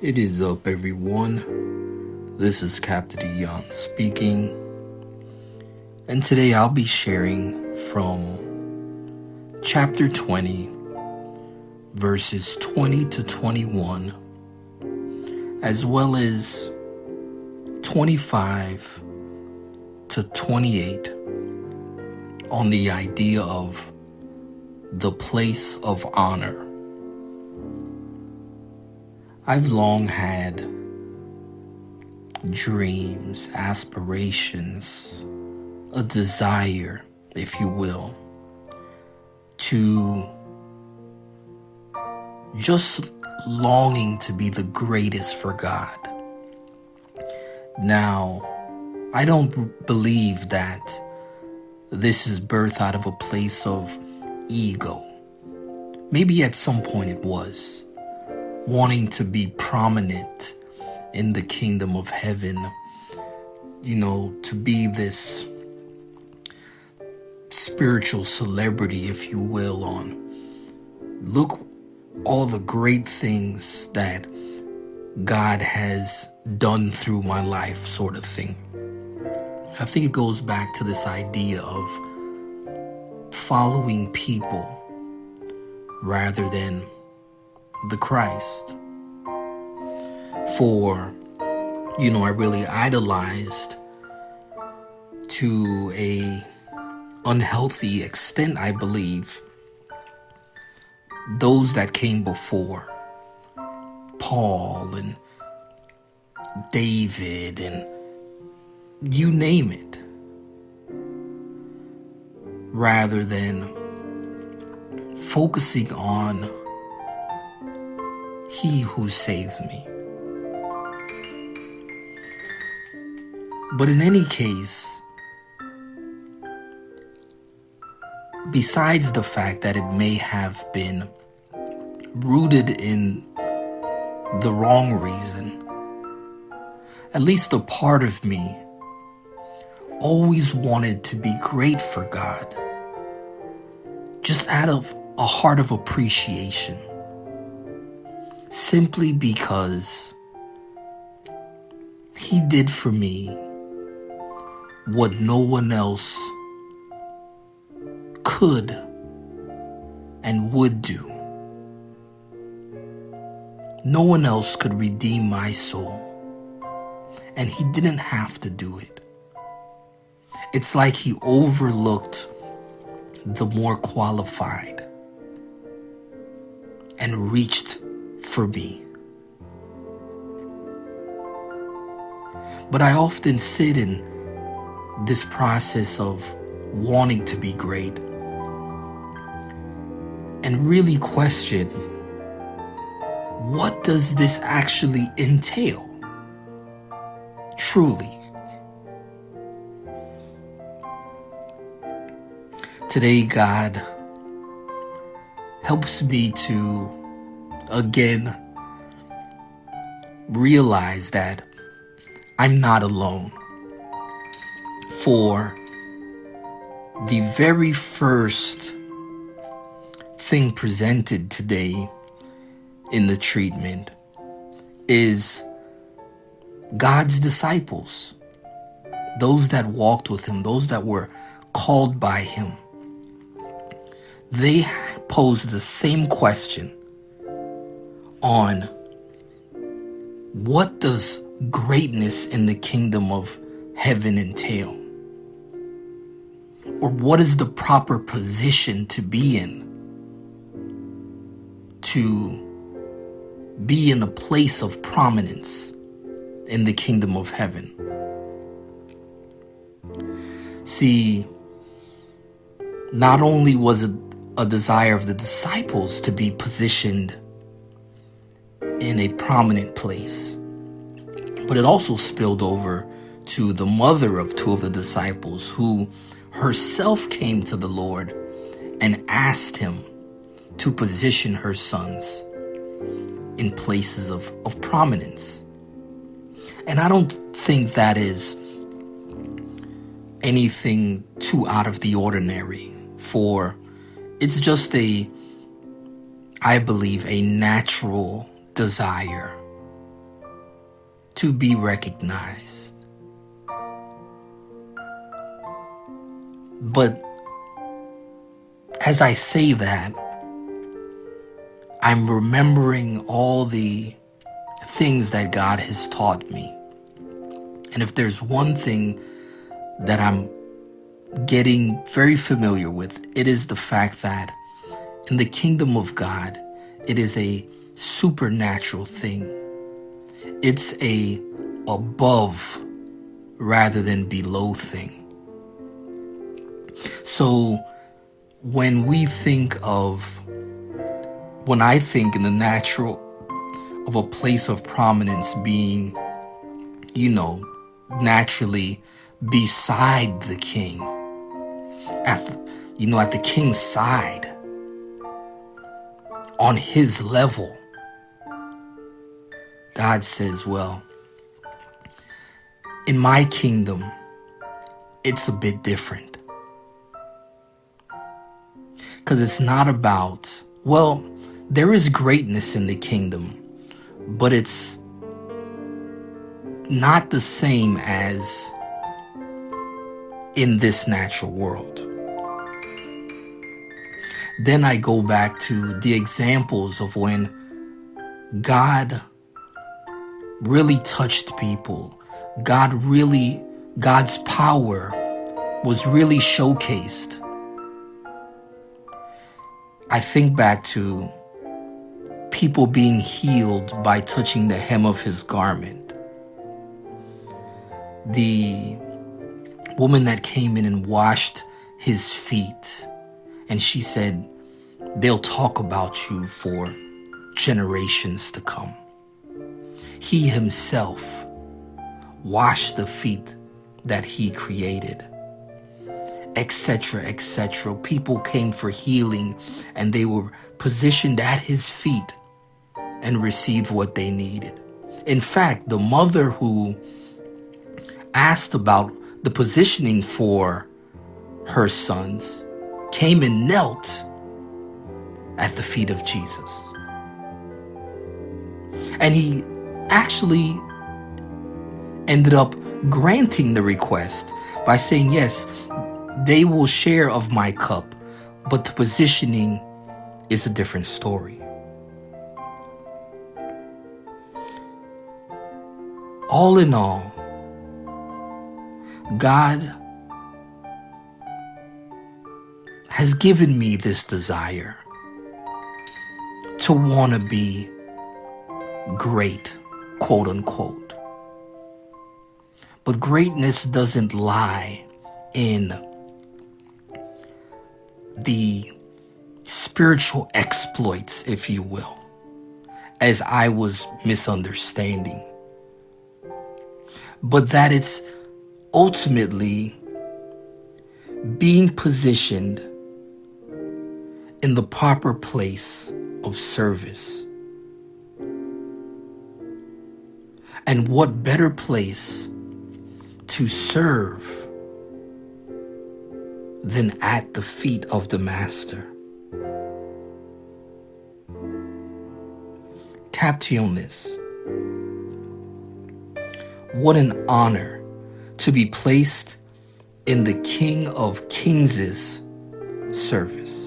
It is up, everyone. This is Captain Young speaking, and today I'll be sharing from chapter 20, verses 20 to 21, as well as 25 to 28, on the idea of the place of honor. I've long had dreams, aspirations, a desire, if you will, to just longing to be the greatest for God. Now, I don't believe that this is birthed out of a place of ego. Maybe at some point it was. Wanting to be prominent in the kingdom of heaven, to be this spiritual celebrity, if you will, on look all the great things that God has done through my life, sort of thing. I think it goes back to this idea of following people rather than the Christ. For, I really idolized to a unhealthy extent, I believe, those that came before. Paul and David and you name it. Rather than focusing on He who saves me. But in any case, besides the fact that it may have been rooted in the wrong reason, at least a part of me always wanted to be great for God, just out of a heart of appreciation. Simply because He did for me what no one else could and would do. No one else could redeem my soul, and He didn't have to do it. It's like He overlooked the more qualified and reached for me. But I often sit in this process of wanting to be great and really question, what does this actually entail? Truly. Today, God helps me to again realize that I'm not alone. For the very first thing presented today in the treatment is God's disciples, those that walked with Him, those that were called by Him. They posed the same question on what does greatness in the kingdom of heaven entail? Or what is the proper position to be in? To be in a place of prominence in the kingdom of heaven. See, not only was it a desire of the disciples to be positioned in a prominent place, but it also spilled over to the mother of two of the disciples, who herself came to the Lord and asked Him to position her sons in places of prominence. And I don't think that is anything too out of the ordinary, for it's just I believe, a natural desire to be recognized. But as I say that, I'm remembering all the things that God has taught me. And if there's one thing that I'm getting very familiar with, it is the fact that in the kingdom of God, it is a supernatural thing. It's a above rather than below thing. So when I think in the natural of a place of prominence being, naturally beside the king, at the king's side, on his level, God says, well, in my kingdom, it's a bit different. Because it's not about, well, there is greatness in the kingdom, but it's not the same as in this natural world. Then I go back to the examples of when God really touched people. God's power was really showcased. I think back to people being healed by touching the hem of his garment. The woman that came in and washed his feet, and she said, they'll talk about you for generations to come. He himself washed the feet that he created, etc., etc. People came for healing, and they were positioned at his feet and received what they needed. In fact, the mother who asked about the positioning for her sons came and knelt at the feet of Jesus. And he actually ended up granting the request by saying, yes, they will share of my cup, but the positioning is a different story. All in all, God has given me this desire to want to be great, quote unquote. But greatness doesn't lie in the spiritual exploits, if you will, as I was misunderstanding. But that it's ultimately being positioned in the proper place of service. And what better place to serve than at the feet of the Master? Caption this. What an honor to be placed in the King of Kings' service.